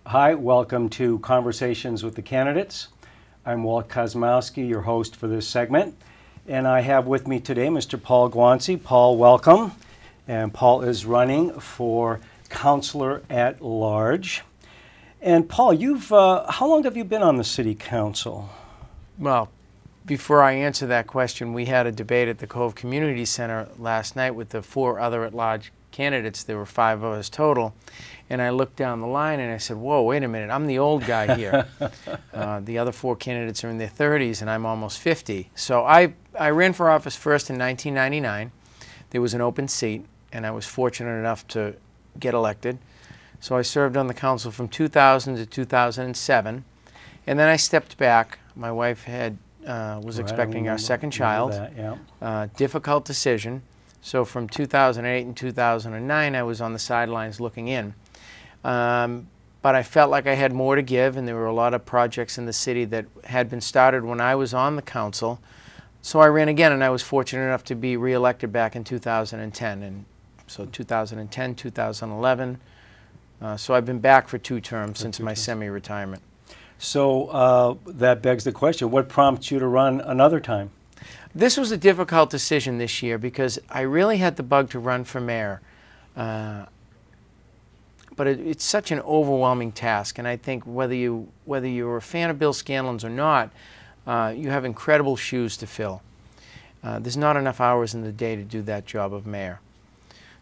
Hi, welcome to Conversations with the Candidates. I'm Walt Kosmowski, your host for this segment. And I have with me today Mr. Paul Guanci. Paul, welcome. And Paul is running for Councilor at Large. And Paul, how long have you been on the City Council? Well, before I answer that question, we had a debate at the Cove Community Center last night with the 4 other at-large candidates. There were 5 of us total. And I looked down the line and I said, whoa, wait a minute, I'm the old guy here. The other 4 candidates are in their 30s and I'm almost 50. So I ran for office first in 1999. There was an open seat and I was fortunate enough to get elected. So I served on the council from 2000 to 2007. And then I stepped back. My wife was expecting our second child. That, yeah. Difficult decision. So from 2008 and 2009, I was on the sidelines looking in. But I felt like I had more to give, and there were a lot of projects in the city that had been started when I was on the council. So I ran again, and I was fortunate enough to be reelected back in 2010. And so 2010, 2011. So I've been back for 2 terms since my semi-retirement. So that begs the question, what prompts you to run another time? This was a difficult decision this year because I really had the bug to run for mayor. But it's such an overwhelming task, and I think whether you're a fan of Bill Scanlon's or not, you have incredible shoes to fill. There's not enough hours in the day to do that job of mayor.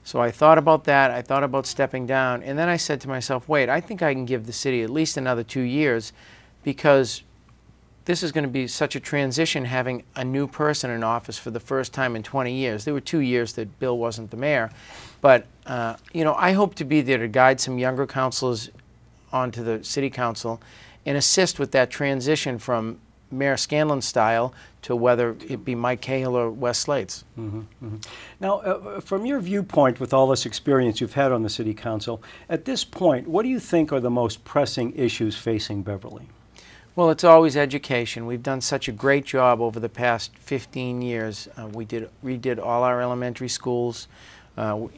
So I thought about that, I thought about stepping down, and then I said to myself, wait, I think I can give the city at least another 2 years because this is going to be such a transition having a new person in office for the first time in 20 years. There were 2 years that Bill wasn't the mayor. But, you know, I hope to be there to guide some younger councilors onto the city council and assist with that transition from Mayor Scanlon style to whether it be Mike Cahill or Wes Slates. Mm-hmm, mm-hmm. Now, from your viewpoint with all this experience you've had on the city council, at this point, what do you think are the most pressing issues facing Beverly? Well, it's always education. We've done such a great job over the past 15 years. We redid all our elementary schools.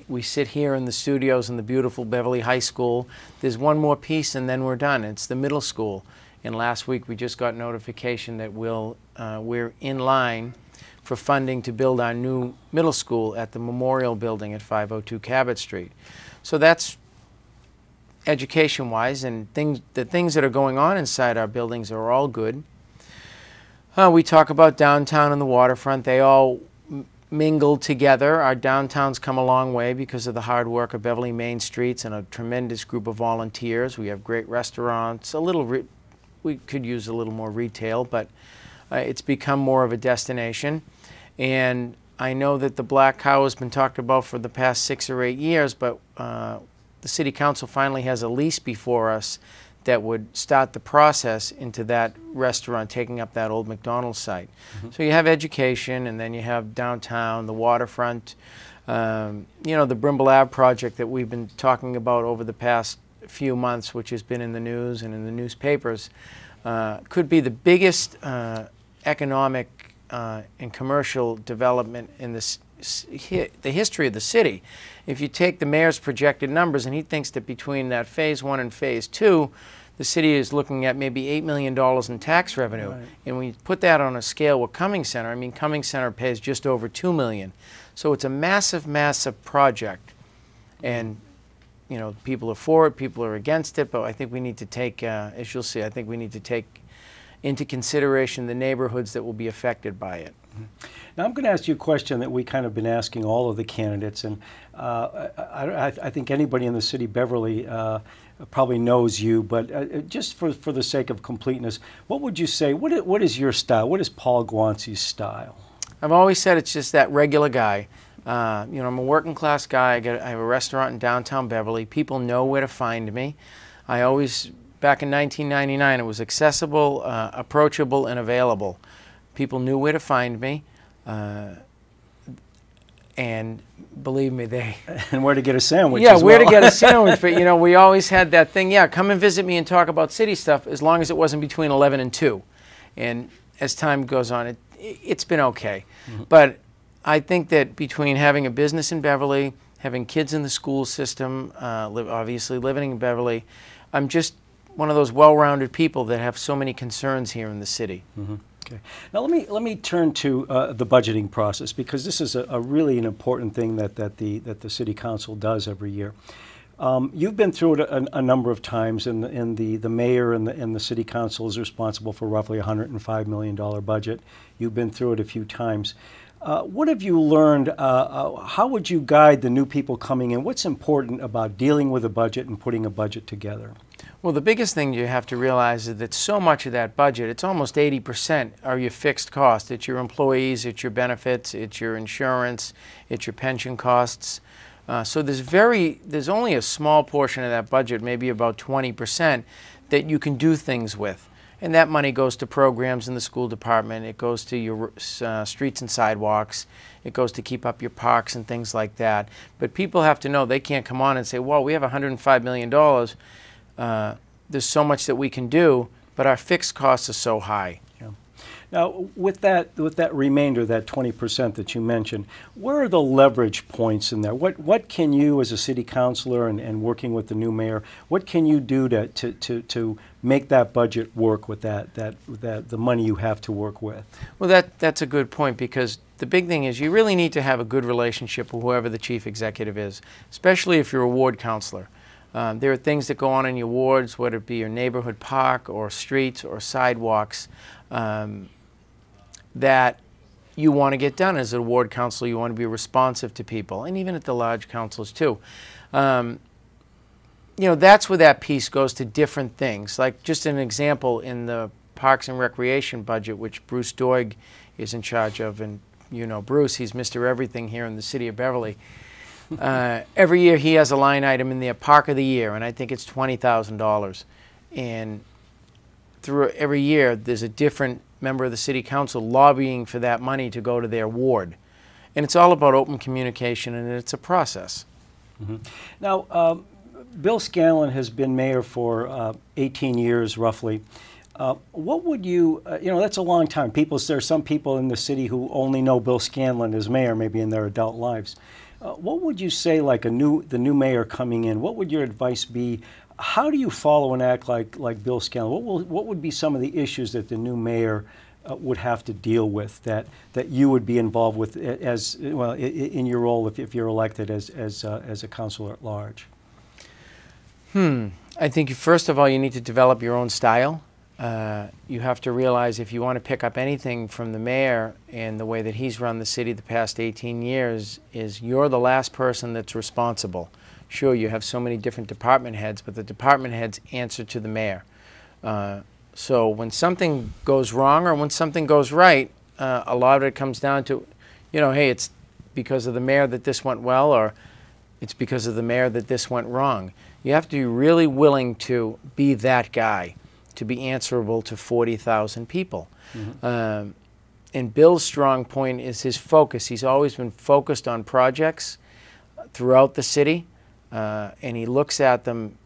We sit here in the studios in the beautiful Beverly High School. There's one more piece and then we're done. It's the middle school. And last week we just got notification that we're in line for funding to build our new middle school at the Memorial Building at 502 Cabot Street. So that's education-wise, and the things that are going on inside our buildings are all good. We talk about downtown and the waterfront. They all mingle together. Our downtown's come a long way because of the hard work of Beverly Main Streets and a tremendous group of volunteers. We have great restaurants. We could use a little more retail, but it's become more of a destination. And I know that the Black Cow has been talked about for the past 6 or 8 years, but the City Council finally has a lease before us that would start the process into that restaurant taking up that old McDonald's site. Mm-hmm. So you have education, and then you have downtown, the waterfront, you know, the Brimble Ave project that we've been talking about over the past few months, which has been in the news and in the newspapers, could be the biggest economic and commercial development in the history of the city. If you take the mayor's projected numbers, and he thinks that between that phase 1 and phase 2, the city is looking at maybe $8 million in tax revenue. Right. And when you put that on a scale with Cumming Center, I mean, Cumming Center pays just over $2 million. So it's a massive, massive project. And, you know, people are for it, people are against it, but I think we need to take, as you'll see, I think we need to take into consideration the neighborhoods that will be affected by it. Now I'm going to ask you a question that we kind of been asking all of the candidates, and I think anybody in the city Beverly probably knows you, but just for the sake of completeness, what would you say, what is your style? What is Paul Guanci's style? I've always said it's just that regular guy. You know, I'm a working class guy. I have a restaurant in downtown Beverly. People know where to find me. I always, back in 1999, it was accessible, approachable, and available. People knew where to find me, and believe me, and where to get a sandwich. Yeah, as where well. to get a sandwich. But you know, we always had that thing. Yeah, come and visit me and talk about city stuff, as long as it wasn't between 11 and 2. And as time goes on, it's been okay. Mm-hmm. But I think that between having a business in Beverly, having kids in the school system, obviously living in Beverly, I'm just one of those well-rounded people that have so many concerns here in the city. Okay. Now let me turn to the budgeting process, because this is a really an important thing that the City Council does every year. You've been through it a number of times, and the mayor and the City Council is responsible for roughly $105 million budget. You've been through it a few times. What have you learned? How would you guide the new people coming in? What's important about dealing with a budget and putting a budget together? Well, the biggest thing you have to realize is that so much of that budget, it's almost 80%, are your fixed costs. It's your employees, it's your benefits, it's your insurance, it's your pension costs. So there's only a small portion of that budget, maybe about 20%, that you can do things with. And that money goes to programs in the school department. It goes to your streets and sidewalks. It goes to keep up your parks and things like that. But people have to know they can't come on and say, well, we have $105 million. There's so much that we can do, but our fixed costs are so high. Yeah. Now, with that remainder, that 20% that you mentioned, where are the leverage points in there? What can you, as a city councilor and working with the new mayor, what can you do to make that budget work with the money you have to work with? Well, that's a good point, because the big thing is you really need to have a good relationship with whoever the chief executive is, especially if you're a ward councilor. There are things that go on in your wards, whether it be your neighborhood park or streets or sidewalks, that you want to get done as a ward councilor. You want to be responsive to people, and even at the large councils too. You know, that's where that piece goes to different things. Like, just an example, in the Parks and Recreation budget, which Bruce Doig is in charge of, and you know Bruce, he's Mr. Everything here in the city of Beverly. Every year he has a line item in there, Park of the Year, and I think it's $20,000. And through every year, there's a different member of the city council lobbying for that money to go to their ward. And it's all about open communication, and it's a process. Now, Bill Scanlon has been mayor for 18 years, roughly. What would you, you know, that's a long time. There's some people in the city who only know Bill Scanlon as mayor, maybe in their adult lives. What would you say, like the new mayor coming in, what would your advice be? How do you follow and act like Bill Scanlon? What would be some of the issues that the new mayor would have to deal with that you would be involved with as well in your role if you're elected as a councilor at large? I think first of all you need to develop your own style. You have to realize, if you want to pick up anything from the mayor and the way that he's run the city the past 18 years, is you're the last person that's responsible. Sure, you have so many different department heads, but the department heads answer to the mayor. So when something goes wrong or when something goes right, a lot of it comes down to, you know, hey, it's because of the mayor that this went well, or it's because of the mayor that this went wrong. You have to be really willing to be that guy, to be answerable to 40,000 people. And Bill's strong point is his focus. He's always been focused on projects throughout the city, and he looks at them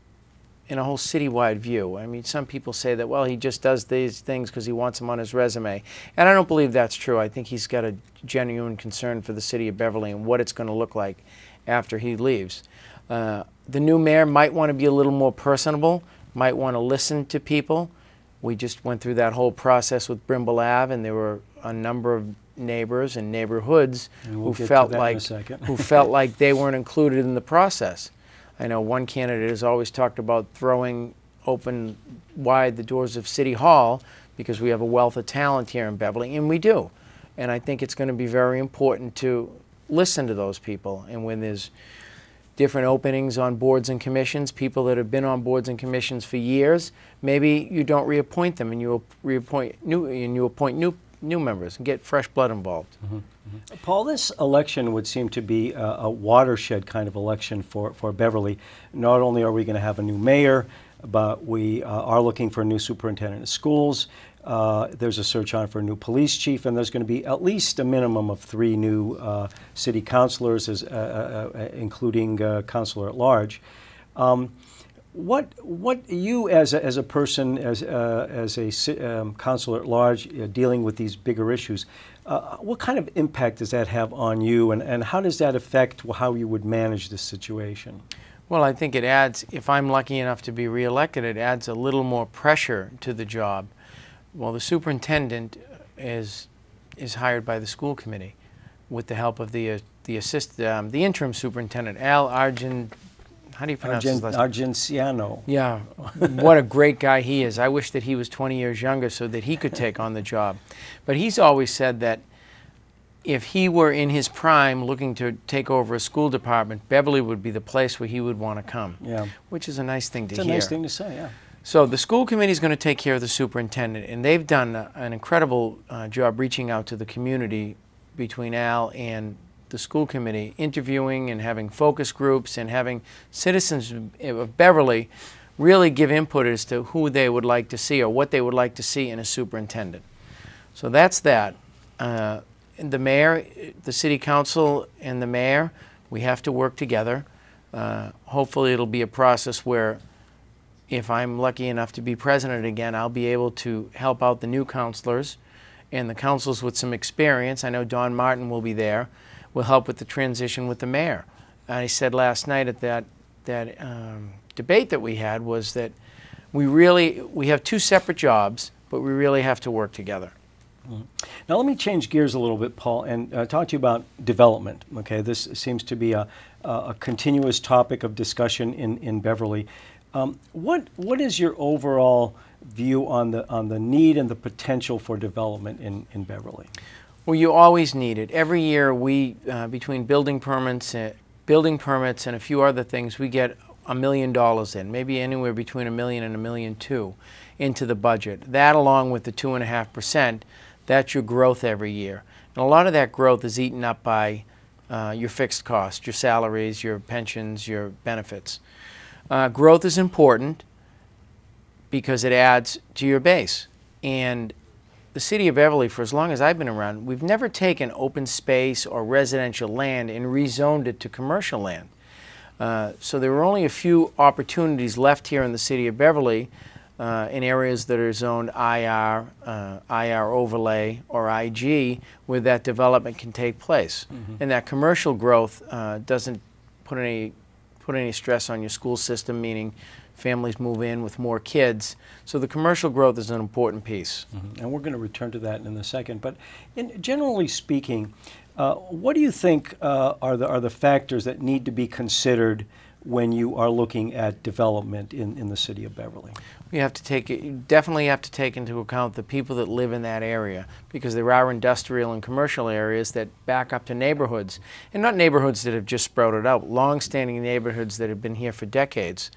in a whole citywide view. I mean, some people say that, well, he just does these things because he wants them on his resume. And I don't believe that's true. I think he's got a genuine concern for the city of Beverly and what it's going to look like after he leaves. The new mayor might want to be a little more personable, might want to listen to people. We just went through that whole process with Brimble Ave, and there were a number of neighbors and neighborhoods who felt like they weren't included in the process. I know one candidate has always talked about throwing open wide the doors of City Hall because we have a wealth of talent here in Beverly, and we do. And I think it's going to be very important to listen to those people. And when there's different openings on boards and commissions, people that have been on boards and commissions for years, maybe you don't reappoint them, and you appoint new members and get fresh blood involved. Paul, this election would seem to be a watershed kind of election for Beverly. Not only are we going to have a new mayor, but we are looking for a new superintendent of schools. There's a search on for a new police chief, and there's going to be at least a minimum of 3 new city councilors, including councilor at large. What you as a person, as a councilor at large, dealing with these bigger issues, what kind of impact does that have on you, and how does that affect how you would manage this situation? Well, I think it adds, if I'm lucky enough to be reelected, it adds a little more pressure to the job. Well, the superintendent is hired by the school committee with the help of the interim superintendent, Al Argent. How do you pronounce his last name? Argenciano. Yeah, what a great guy he is. I wish that he was 20 years younger so that he could take on the job. But he's always said that if he were in his prime looking to take over a school department, Beverly would be the place where he would want to come. Yeah. Which is a nice thing to hear. It's a nice thing to say, yeah. So the school committee is going to take care of the superintendent, and they've done an incredible job reaching out to the community between Al and the school committee, interviewing and having focus groups and having citizens of Beverly really give input as to who they would like to see or what they would like to see in a superintendent. So that's that. The mayor, the city council, and the mayor, we have to work together. Hopefully it'll be a process where if I'm lucky enough to be president again, I'll be able to help out the new councilors and the councils with some experience. I know Don Martin will be there. Will help with the transition with the mayor. I said last night at that debate that we had was that we have two separate jobs, but we really have to work together. Now let me change gears a little bit, Paul, and talk to you about development. Okay, this seems to be a continuous topic of discussion in Beverly. What is your overall view on the need and the potential for development in Beverly? Well, you always need it. Every year we, between building permits and a few other things, we get $1 million in, maybe anywhere between $1 million and $1.2 million into the budget. That, along with the 2.5%, that's your growth every year. And a lot of that growth is eaten up by your fixed costs, your salaries, your pensions, your benefits. Growth is important because it adds to your base. And the city of Beverly, for as long as I've been around, we've never taken open space or residential land and rezoned it to commercial land. So there were only a few opportunities left here in the city of Beverly in areas that are zoned IR, IR overlay, or IG, where that development can take place. Mm-hmm. And that commercial growth doesn't put any stress on your school system, meaning families move in with more kids. So the commercial growth is an important piece. Mm-hmm. And we're going to return to that in a second. But generally speaking, what do you think are the factors that need to be considered when you are looking at development in the city of Beverly? You definitely have to take into account the people that live in that area, because there are industrial and commercial areas that back up to neighborhoods, and not neighborhoods that have just sprouted out, long-standing neighborhoods that have been here for decades.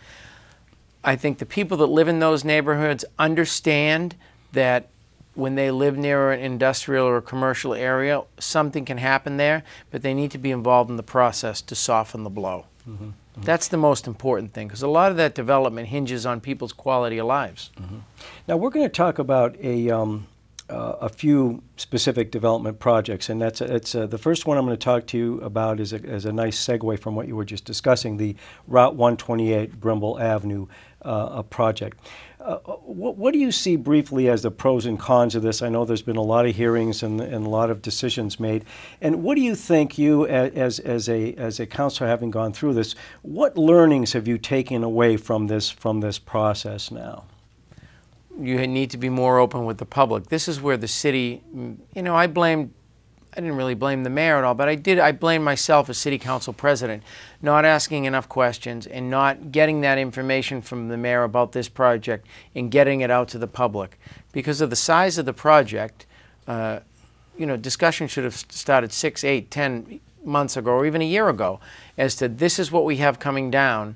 I think the people that live in those neighborhoods understand that when they live near an industrial or a commercial area, something can happen there, but they need to be involved in the process to soften the blow. Mm-hmm. Mm-hmm. That's the most important thing, because a lot of that development hinges on people's quality of lives. Mm-hmm. Now we're going to talk about a few specific development projects, and that's the first one I'm going to talk to you about is a nice segue from what you were just discussing, the Route 128 Brimble Avenue project. What do you see briefly as the pros and cons of this? I know there's been a lot of hearings and a lot of decisions made. And what do you think, you as a counselor having gone through this, what learnings have you taken away from this process now? You need to be more open with the public. This is where the city, I didn't really blame the mayor at all, but I blame myself as city council president, not asking enough questions and not getting that information from the mayor about this project and getting it out to the public. Because of the size of the project, discussion should have started 6, 8, 10 months ago or even a year ago as to this is what we have coming down.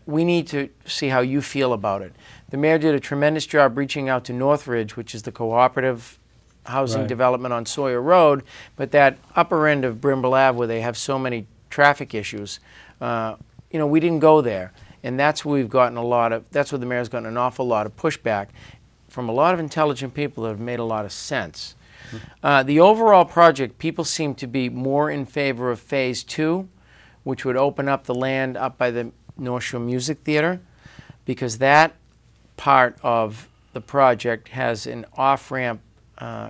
We need to see how you feel about it. The mayor did a tremendous job reaching out to Northridge, which is the cooperative housing development on Sawyer Road, but that upper end of Brimble Ave where they have so many traffic issues, we didn't go there. And that's where that's where the mayor's gotten an awful lot of pushback from a lot of intelligent people that have made a lot of sense. The overall project, people seem to be more in favor of Phase 2, which would open up the land up by the North Shore Music Theater, because that part of the project has an off-ramp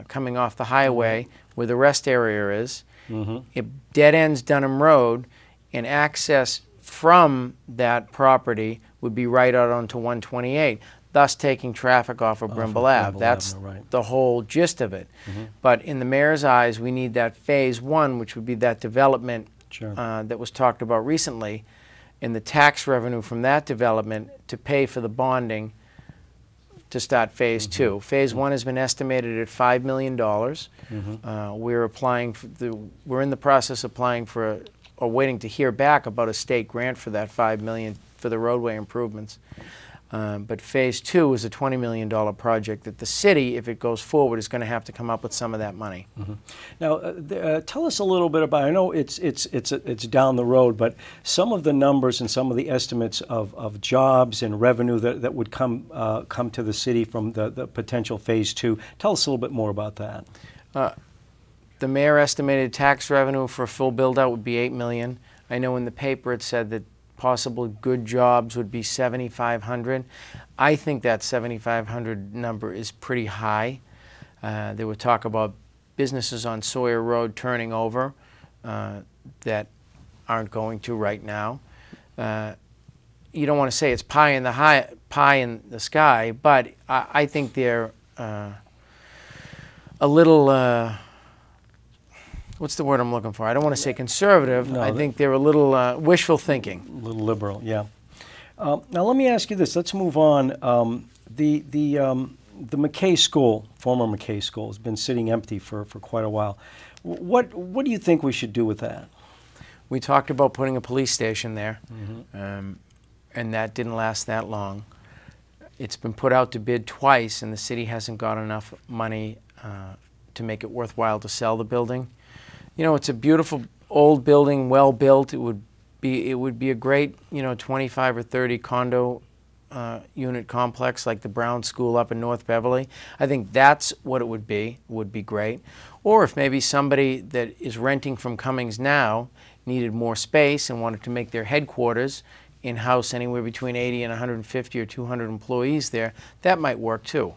coming off the highway where the rest area is. Mm-hmm. It dead ends Dunham Road, and access from that property would be right out onto 128, thus taking traffic off of Brimble Ave. That's the whole gist of it. But in the mayor's eyes, we need that phase one, which would be that development that was talked about recently, and the tax revenue from that development to pay for the bonding to start phase two. Phase one has been estimated at $5 million. We're applying for we're in the process of applying for or waiting to hear back about a state grant for that $5 million for the roadway improvements. But phase two is a $20 million project that the city, if it goes forward, is going to have to come up with some of that money. Now, tell us a little bit about, I know it's down the road, but some of the numbers and some of the estimates of jobs and revenue that would come to the city from the potential phase two. Tell us a little bit more about that. The mayor estimated tax revenue for a full build-out would be $8 million. I know in the paper it said that possible good jobs would be 7,500. I think that 7,500 number is pretty high. There were talk about businesses on Sawyer Road turning over that aren't going to right now. You don't want to say it's pie in the sky, but I think they're a little. What's the word I'm looking for? I don't want to say conservative. No, I think they're a little wishful thinking. A little liberal, yeah. Now let me ask you this. Let's move on. The McKay School, former McKay School, has been sitting empty for quite a while. What do you think we should do with that? We talked about putting a police station there, and that didn't last that long. It's been put out to bid twice, and the city hasn't got enough money to make it worthwhile to sell the building. You know, it's a beautiful old building, well built. It would be a great, 25 or 30 condo unit complex like the Brown School up in North Beverly. I think that's what it would be great. Or if maybe somebody that is renting from Cummings now needed more space and wanted to make their headquarters in-house anywhere between 80 and 150 or 200 employees there, that might work too.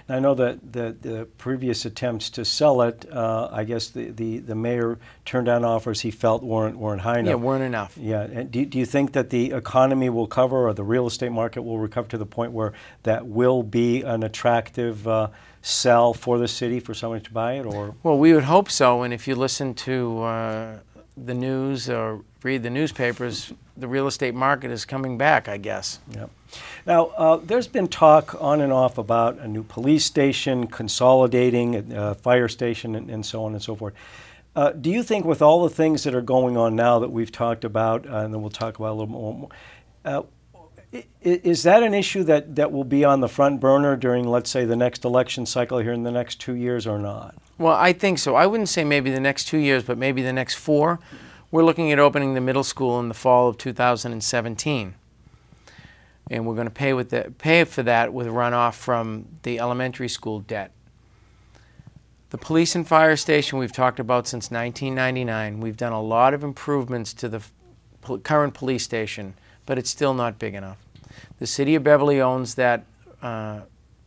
I know that the previous attempts to sell it, I guess the mayor turned down offers he felt weren't high enough. Yeah, weren't enough. Yeah. And do you think that the economy will cover, or the real estate market will recover to the point where that will be an attractive sell for the city for someone to buy it? Or well, we would hope so. And if you listen to the news or read the newspapers, the real estate market is coming back, I guess. Yeah. Now, there's been talk on and off about a new police station, consolidating a fire station, and so on and so forth. Do you think with all the things that are going on now that we've talked about, and then we'll talk about a little more, is that an issue that will be on the front burner during, let's say, the next election cycle here in the next 2 years or not? Well, I think so. I wouldn't say maybe the next 2 years, but maybe the next 4. We're looking at opening the middle school in the fall of 2017. And we're going to pay for that with runoff from the elementary school debt. The police and fire station we've talked about since 1999. We've done a lot of improvements to the current police station, but it's still not big enough. The city of Beverly owns that,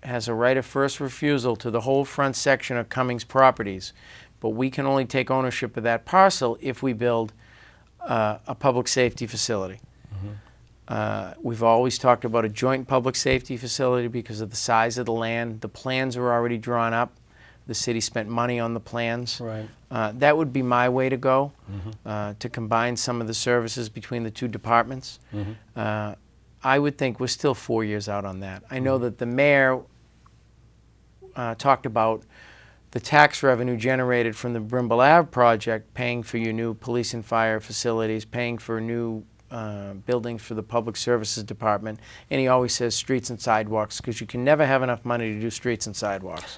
has a right of first refusal to the whole front section of Cummings properties, but we can only take ownership of that parcel if we build a public safety facility. We've always talked about a joint public safety facility because of the size of the land. The plans are already drawn up. The city spent money on the plans. Right. That would be my way to go, to combine some of the services between the two departments. I would think we're still 4 years out on that. I know that the mayor talked about the tax revenue generated from the Brimble Ave project paying for your new police and fire facilities, paying for new buildings for the public services department, and he always says streets and sidewalks because you can never have enough money to do streets and sidewalks.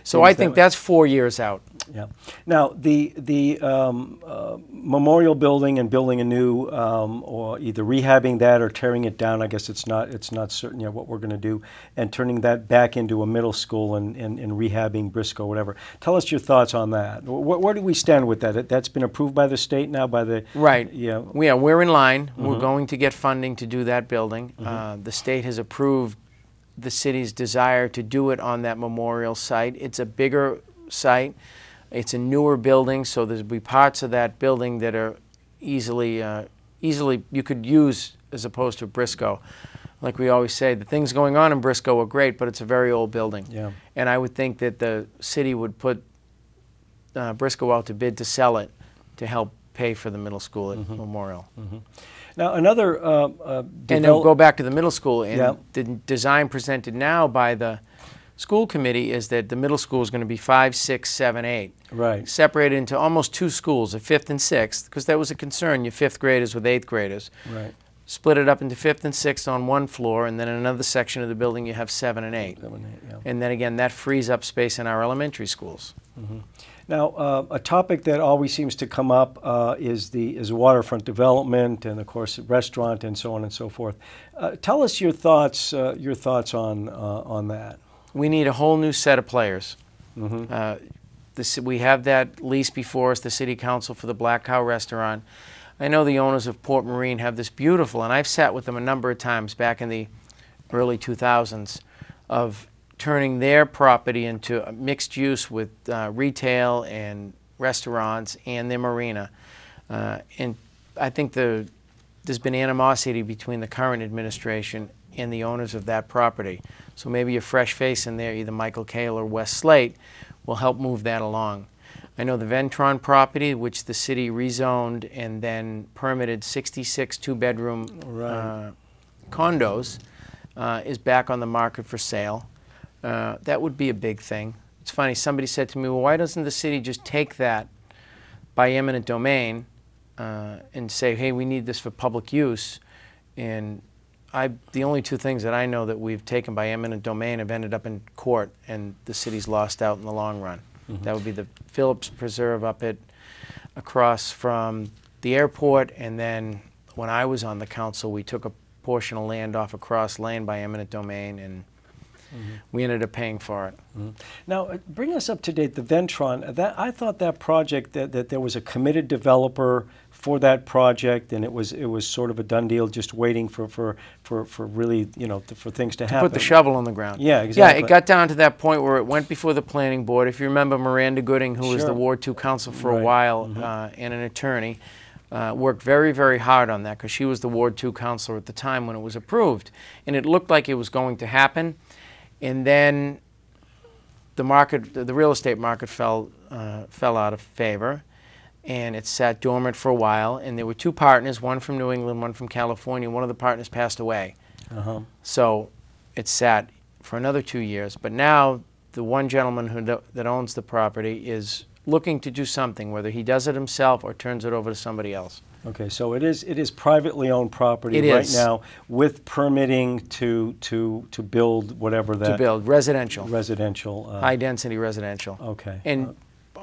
So I think that's 4 years out. Yeah. Now the memorial building and building a new, or either rehabbing that or tearing it down. I guess it's not certain yet what we're going to do, and turning that back into a middle school and rehabbing Briscoe, whatever. Tell us your thoughts on that. Where do we stand with that? That's been approved by the state now, by the right. Yeah. Yeah, we're in line. We're going to get funding to do that building. The state has approved the city's desire to do it on that memorial site. It's a bigger site. It's a newer building, so there'll be parts of that building that are easily easily, you could use as opposed to Briscoe. Like we always say, the things going on in Briscoe are great, but it's a very old building. Yeah. And I would think that the city would put Briscoe out to bid to sell it to help pay for the middle school at Memorial. Now, another And then go back to the middle school, and Yeah. the design presented now by the school committee is that the middle school is going to be 5, 6, 7, 8. Right. Separated into almost 2 schools, a 5th and 6th, because that was a concern, your 5th graders with 8th graders. Right. Split it up into 5th and 6th on one floor, and then in another section of the building you have 7 and 8. 7, 8, yeah. And then again, that frees up space in our elementary schools. Now, a topic that always seems to come up is waterfront development, and of course, restaurant, and so on and so forth. Tell us your thoughts on that. We need a whole new set of players. We have that lease before us, the City Council for the Black Cow Restaurant. I know the owners of Port Marine have this beautiful, and I've sat with them a number of times back in the early 2000s, of turning their property into a mixed use with retail and restaurants and their marina. And I think there's been animosity between the current administration and the owners of that property. So maybe a fresh face in there, either Michael Kale or Wes Slate, will help move that along. I know the Ventron property, which the city rezoned and then permitted 66 two-bedroom condos, is back on the market for sale. That would be a big thing. It's funny, somebody said to me, well, why doesn't the city just take that by eminent domain and say, hey, we need this for public use? And the only 2 things that I know that we've taken by eminent domain have ended up in court, and the city's lost out in the long run. That would be the Phillips Preserve up across from the airport, and then when I was on the council, we took a portion of land off across Lane by eminent domain, and we ended up paying for it. Now, bring us up to date. The Ventron. I thought that project that there was a committed developer for that project, and it was sort of a done deal, just waiting for really, for things to happen. Put the shovel on the ground. Yeah, exactly. Yeah, it got down to that point where it went before the planning board. If you remember Miranda Gooding, who was the Sure. Ward 2 council for a Right. while and an attorney, worked very, very hard on that because she was the Ward 2 councilor at the time when it was approved. And it looked like it was going to happen. And then the real estate market fell out of favor, and it sat dormant for a while. And there were 2 partners, one from New England, one from California. One of the partners passed away. So it sat for another 2 years. But now the one gentleman that owns the property is looking to do something, whether he does it himself or turns it over to somebody else. Okay, so it is privately owned property It is. now with permitting to build whatever that. To build residential. Residential. High-density residential. Okay. And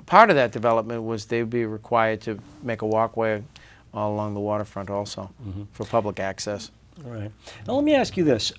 part of that development was they would be required to make a walkway all along the waterfront also for public access. All right. Now let me ask you this: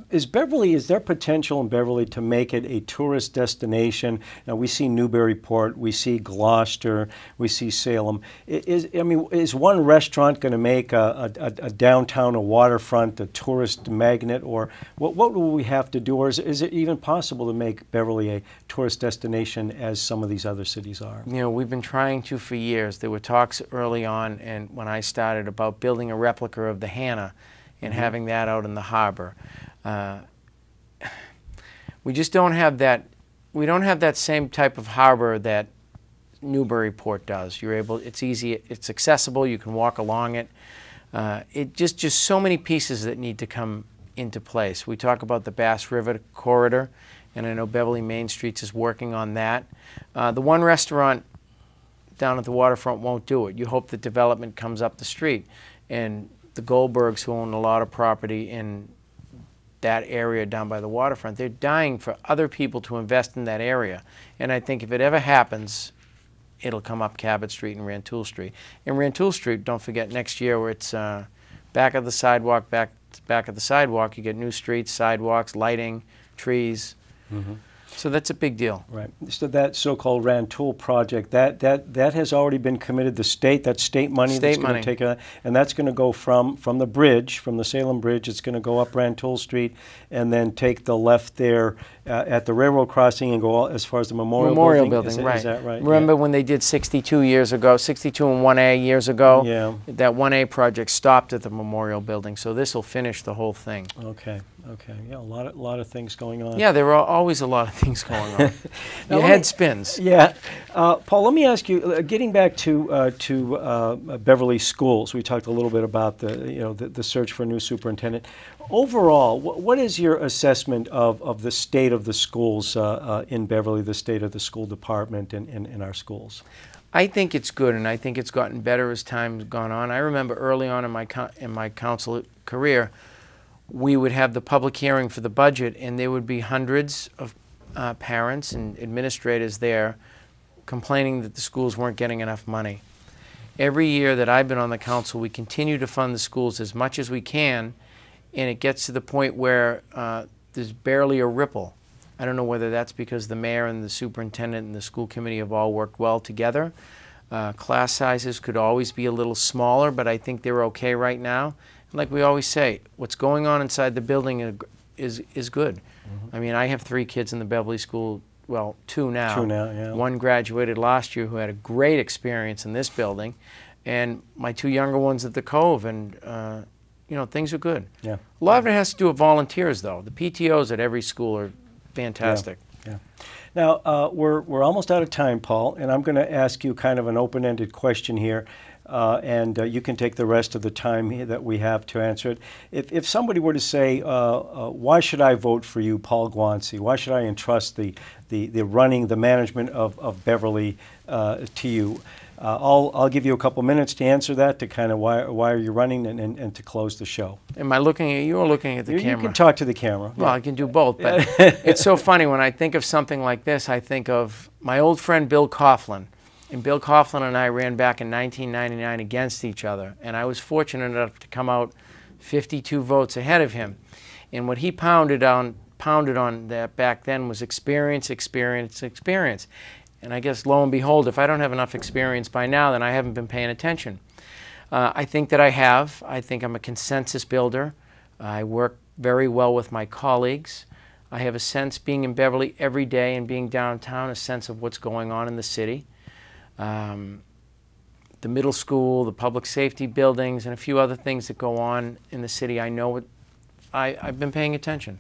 is Beverly? Is there potential in Beverly to make it a tourist destination? Now we see Newburyport, we see Gloucester, we see Salem. Is one restaurant going to make a downtown, a waterfront, a tourist magnet, or what will we have to do? Or is it even possible to make Beverly a tourist destination as some of these other cities are? We've been trying to for years. There were talks early on, and when I started, about building a replica of the Hannah and having that out in the harbor. We just don't have that. We don't have that same type of harbor that Newburyport does. It's easy. It's accessible. You can walk along it. It just so many pieces that need to come into place. We talk about the Bass River corridor, and I know Beverly Main Streets is working on that. The one restaurant down at the waterfront won't do it. You hope the development comes up the street, and the Goldbergs, who own a lot of property in that area down by the waterfront, they're dying for other people to invest in that area. And I think if it ever happens, it'll come up Cabot Street and Rantoul Street. And Rantoul Street, don't forget, next year where it's back of the sidewalk, back of the sidewalk, you get new streets, sidewalks, lighting, trees. So that's a big deal. Right. So that so-called Rantoul project, that has already been committed. That's state money that's going to take and that's going to go from the bridge, from the Salem Bridge. It's going to go up Rantoul Street and then take the left there at the railroad crossing and go as far as the Memorial Building. Right. Is that right? Remember when they did 62 years ago, 62 and 1A years ago? Yeah. That 1A project stopped at the Memorial Building, so this will finish the whole thing. Okay. Okay. Yeah, a lot of things going on. Yeah, there are always a lot of things going on. Your head spins. Yeah. Paul, let me ask you, getting back to Beverly schools, we talked a little bit about the search for a new superintendent. Overall, what is your assessment of the state of the schools in Beverly, the state of the school department in our schools? I think it's good, and I think it's gotten better as time's gone on. I remember early on in my council career, we would have the public hearing for the budget, and there would be hundreds of parents and administrators there complaining that the schools weren't getting enough money. Every year that I've been on the council, we continue to fund the schools as much as we can, and it gets to the point where there's barely a ripple. I don't know whether that's because the mayor and the superintendent and the school committee have all worked well together. Class sizes could always be a little smaller, but I think they're okay right now. Like we always say, what's going on inside the building is good. Mm-hmm. I mean, I have 3 kids in the Beverly School, well, 2 now. 2 now, yeah. 1 graduated last year who had a great experience in this building, and my 2 younger ones at the Cove, and things are good. Yeah. A lot of it has to do with volunteers, though. The PTOs at every school are fantastic. Yeah. Now, we're almost out of time, Paul, and I'm going to ask you kind of an open-ended question here. And you can take the rest of the time that we have to answer it. If somebody were to say, why should I vote for you, Paul Guanci? Why should I entrust the running, the management of Beverly to you? I'll give you a couple minutes to answer that, to kind of why are you running, and to close the show. Am I looking at you or looking at the camera? You can talk to the camera. Well, I can do both, but it's so funny when I think of something like this, I think of my old friend Bill Coughlin. And Bill Coughlin and I ran back in 1999 against each other, and I was fortunate enough to come out 52 votes ahead of him. And what he pounded on that back then was experience, experience, experience. And I guess lo and behold, if I don't have enough experience by now, then I haven't been paying attention. I think that I have. I think I'm a consensus builder. I work very well with my colleagues. I have a sense, being in Beverly every day and being downtown, a sense of what's going on in the city. The middle school, the public safety buildings, and a few other things that go on in the city. I know I've been paying attention.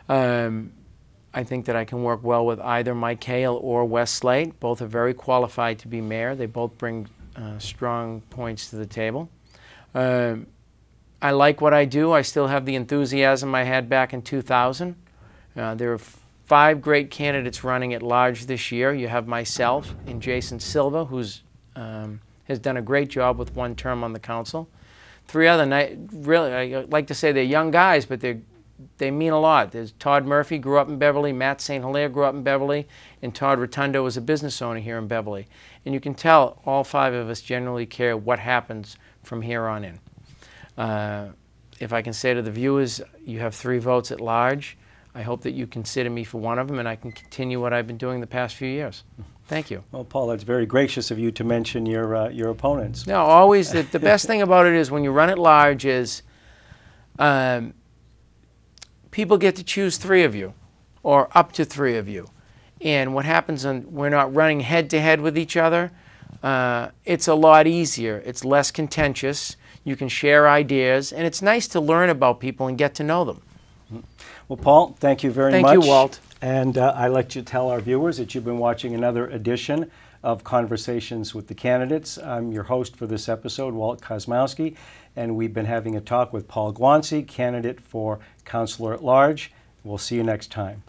I think that I can work well with either Mike Hale or Wes Slate. Both are very qualified to be mayor. They both bring strong points to the table. I like what I do. I still have the enthusiasm I had back in 2000. There are 5 great candidates running at large this year. You have myself and Jason Silva, who's has done a great job with 1 term on the council. 3 other, really, I like to say they're young guys, but they mean a lot. There's Todd Murphy, grew up in Beverly. Matt St. Hilaire grew up in Beverly. And Todd Rotundo is a business owner here in Beverly. And you can tell all 5 of us generally care what happens from here on in. If I can say to the viewers, you have 3 votes at large. I hope that you consider me for one of them, and I can continue what I've been doing the past few years. Thank you. Well, Paul, that's very gracious of you to mention your opponents. No, always. The best thing about it is when you run at large is people get to choose 3 of you, or up to 3 of you. And what happens when we're not running head-to-head with each other, it's a lot easier. It's less contentious. You can share ideas, and it's nice to learn about people and get to know them. Well, Paul, thank you very much. Thank you, Walt. And I'd like to tell our viewers that you've been watching another edition of Conversations with the Candidates. I'm your host for this episode, Walt Kosmowski, and we've been having a talk with Paul Guanci, candidate for Councilor at Large. We'll see you next time.